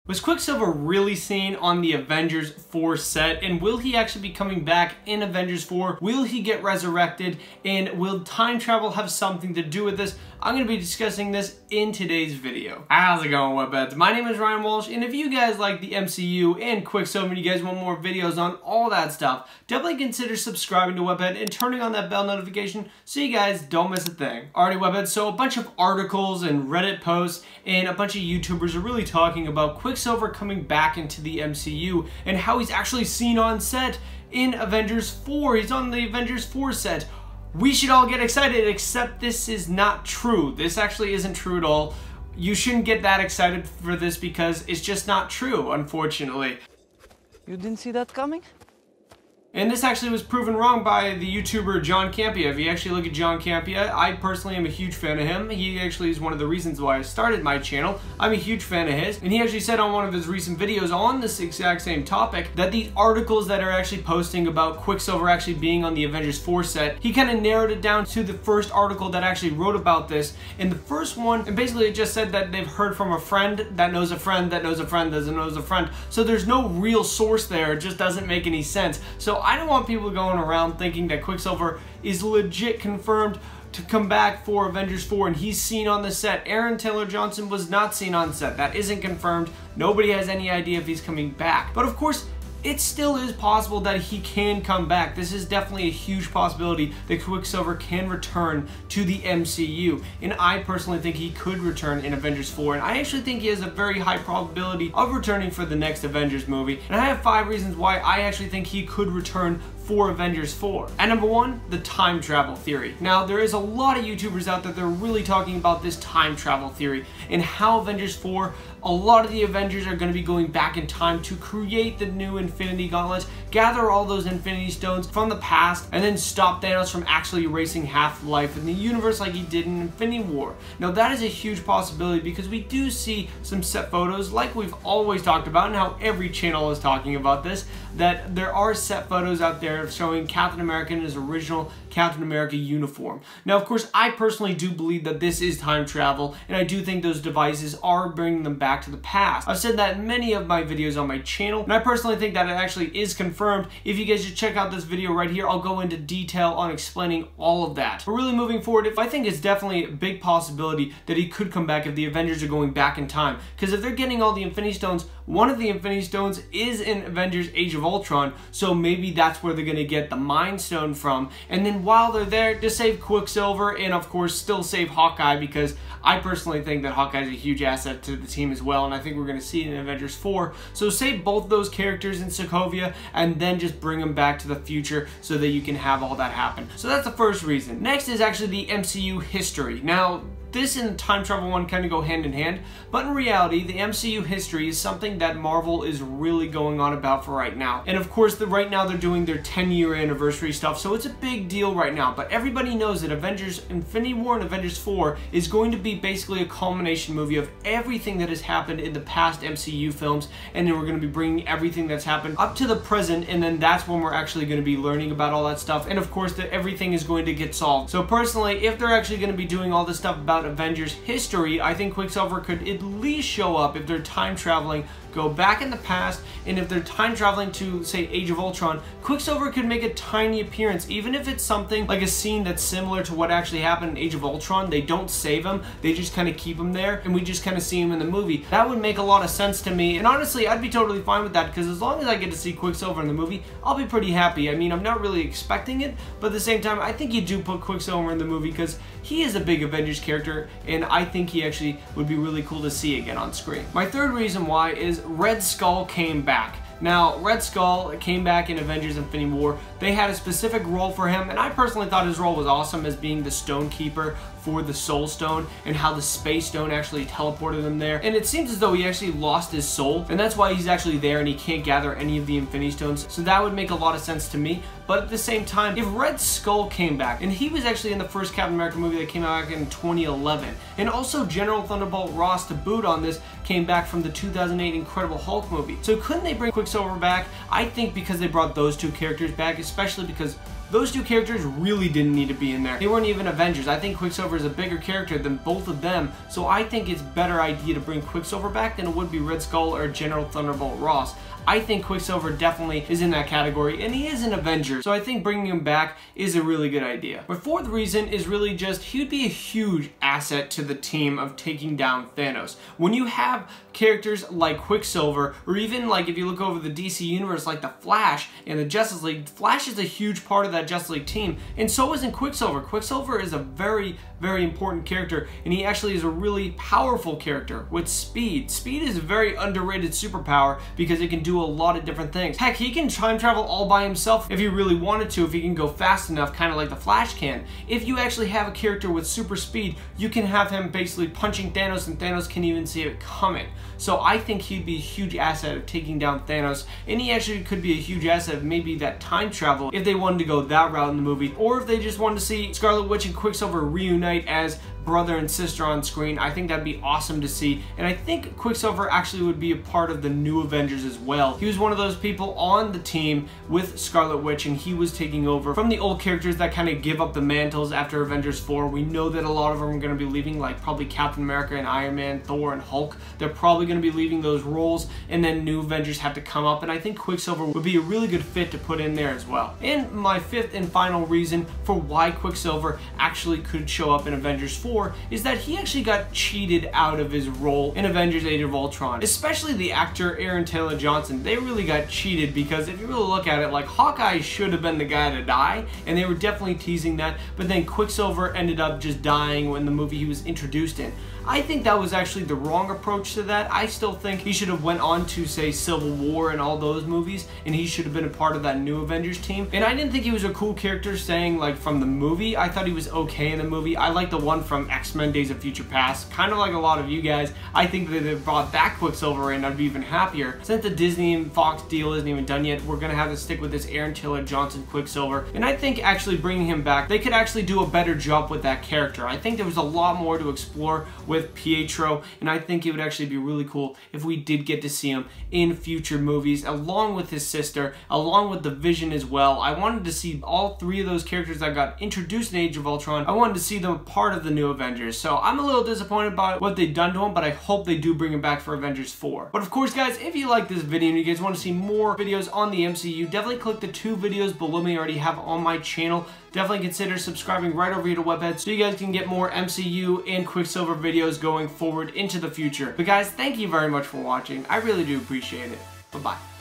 Was Quicksilver really seen on the Avengers 4 set, and will he actually be coming back in Avengers 4? Will he get resurrected, and will time travel have something to do with this? I'm going to be discussing this in today's video. How's it going, Webheads? My name is Ryan Walsh, and if you guys like the MCU and Quicksilver and you guys want more videos on all that stuff, definitely consider subscribing to Webhead and turning on that bell notification so you guys don't miss a thing. Alrighty, Webheads, so a bunch of articles and Reddit posts and a bunch of YouTubers are really talking about Quicksilver coming back into the MCU and how he's actually seen on set in Avengers 4. He's on the Avengers 4 set. We should all get excited, except this is not true. This actually isn't true at all. You shouldn't get that excited for this because it's just not true, unfortunately. You didn't see that coming? And this actually was proven wrong by the YouTuber John Campea. If you actually look at John Campea, I personally am a huge fan of him. He actually is one of the reasons why I started my channel. I'm a huge fan of his. And he actually said on one of his recent videos on this exact same topic that the articles that are actually posting about Quicksilver actually being on the Avengers 4 set, he kind of narrowed it down to the first article that actually wrote about this. And the first one, and basically it just said that they've heard from a friend that knows a friend that knows a friend that knows a friend. So there's no real source there. It just doesn't make any sense. So I don't want people going around thinking that Quicksilver is legit confirmed to come back for Avengers 4 and he's seen on the set. Aaron Taylor Johnson was not seen on set. That isn't confirmed. Nobody has any idea if he's coming back. But of course, it still is possible that he can come back. This is definitely a huge possibility that Quicksilver can return to the MCU. And I personally think he could return in Avengers 4. And I actually think he has a very high probability of returning for the next Avengers movie. And I have 5 reasons why I actually think he could return for Avengers 4. And number 1, the time travel theory. Now, there is a lot of YouTubers out there that are really talking about this time travel theory and how Avengers 4, a lot of the Avengers are going to be going back in time to create the new Infinity Gauntlet, gather all those Infinity Stones from the past, and then stop Thanos from actually erasing half-life in the universe like he did in Infinity War. Now, that is a huge possibility because we do see some set photos, like we've always talked about and how every channel is talking about this, that there are set photos out there showing Captain America in his original Captain America uniform. Now, of course, I personally do believe that this is time travel, and I do think those devices are bringing them back to the past. I've said that in many of my videos on my channel, and I personally think that it actually is confirmed. If you guys just check out this video right here, I'll go into detail on explaining all of that. But really moving forward, I think it's definitely a big possibility that he could come back if the Avengers are going back in time. Because if they're getting all the Infinity Stones, one of the Infinity Stones is in Avengers Age of Ultron, so maybe that's where they're going to get the Mind Stone from. And then while they're there, to save Quicksilver and of course still save Hawkeye, because I personally think that Hawkeye is a huge asset to the team as well, and I think we're going to see it in Avengers 4. So save both those characters in Sokovia and then just bring them back to the future so that you can have all that happen. So that's the first reason. Next is actually the MCU history. Now, this and time travel one kind of go hand in hand, but in reality, the MCU history is something that Marvel is really going on about for right now. And of course, right now they're doing their 10-year anniversary stuff, so it's a big deal right now. But everybody knows that Avengers Infinity War and Avengers 4 is going to be basically a culmination movie of everything that has happened in the past MCU films, and then we're going to be bringing everything that's happened up to the present, and then that's when we're actually going to be learning about all that stuff. And of course, that everything is going to get solved. So personally, if they're actually going to be doing all this stuff about Avengers history, I think Quicksilver could at least show up if they're time traveling, go back in the past, and if they're time traveling to, say, Age of Ultron, Quicksilver could make a tiny appearance, even if it's something like a scene that's similar to what actually happened in Age of Ultron. They don't save him, they just kind of keep him there, and we just kind of see him in the movie. That would make a lot of sense to me, and honestly, I'd be totally fine with that, because as long as I get to see Quicksilver in the movie, I'll be pretty happy. I mean, I'm not really expecting it, but at the same time, I think you do put Quicksilver in the movie, because he is a big Avengers character, and I think he actually would be really cool to see again on screen. My third reason why is Red Skull came back. Now, Red Skull came back in Avengers Infinity War. They had a specific role for him, and I personally thought his role was awesome as being the Stone Keeper for the Soul Stone and how the Space Stone actually teleported him there. And it seems as though he actually lost his soul, and that's why he's actually there and he can't gather any of the Infinity Stones. So that would make a lot of sense to me. But at the same time, if Red Skull came back, and he was actually in the first Captain America movie that came out back in 2011, and also General Thunderbolt Ross to boot on this came back from the 2008 Incredible Hulk movie. So couldn't they bring Quicksilver back? I think because they brought those two characters back, especially because those two characters really didn't need to be in there. They weren't even Avengers. I think Quicksilver is a bigger character than both of them, so I think it's a better idea to bring Quicksilver back than it would be Red Skull or General Thunderbolt Ross. I think Quicksilver definitely is in that category, and he is an Avenger, so I think bringing him back is a really good idea. My fourth reason is really just he would be a huge asset to the team of taking down Thanos. When you have characters like Quicksilver, or even like if you look over the DC universe like the Flash and the Justice League, Flash is a huge part of that Justice League team, and so isn't Quicksilver. Quicksilver is a very important character, and he actually is a really powerful character with speed. Speed is a very underrated superpower because it can do a lot of different things. Heck, he can time travel all by himself if he really wanted to, if he can go fast enough, kind of like the Flash can. If you actually have a character with super speed, you can have him basically punching Thanos, and Thanos can't even see it coming. So I think he'd be a huge asset of taking down Thanos, and he actually could be a huge asset of maybe that time travel if they wanted to go that route in the movie, or if they just wanted to see Scarlet Witch and Quicksilver reunite as brother and sister on screen. I think that'd be awesome to see, and I think Quicksilver actually would be a part of the new Avengers as well. He was one of those people on the team with Scarlet Witch, and he was taking over from the old characters that kind of give up the mantles after Avengers 4. We know that a lot of them are going to be leaving, like probably Captain America and Iron Man, Thor and Hulk. They're probably going to be leaving those roles, and then new Avengers have to come up, and I think Quicksilver would be a really good fit to put in there as well. And my fifth and final reason for why Quicksilver actually could show up in Avengers 4 is that he actually got cheated out of his role in Avengers Age of Ultron. Especially the actor Aaron Taylor Johnson. They really got cheated because if you really look at it, like Hawkeye should have been the guy to die, and they were definitely teasing that, but then Quicksilver ended up just dying when the movie he was introduced in. I think that was actually the wrong approach to that. I still think he should have went on to, say, Civil War and all those movies, and he should have been a part of that new Avengers team. And I didn't think he was a cool character saying, like, from the movie. I thought he was okay in the movie. I like the one from X-Men Days of Future Past, kind of like a lot of you guys. I think that if they brought that Quicksilver in, I'd be even happier. Since the Disney and Fox deal isn't even done yet, we're going to have to stick with this Aaron Taylor Johnson Quicksilver. And I think actually bringing him back, they could actually do a better job with that character. I think there was a lot more to explore with Pietro, and I think it would actually be really cool if we did get to see him in future movies, along with his sister, along with the Vision as well. I wanted to see all three of those characters that got introduced in Age of Ultron. I wanted to see them part of the new Avengers. So I'm a little disappointed by what they've done to him, but I hope they do bring him back for Avengers 4. But of course, guys, if you like this video and you guys want to see more videos on the MCU, definitely click the 2 videos below me I already have on my channel. Definitely consider subscribing right over here to Webhead so you guys can get more MCU and Quicksilver videos going forward into the future. But guys, thank you very much for watching. I really do appreciate it. Bye-bye.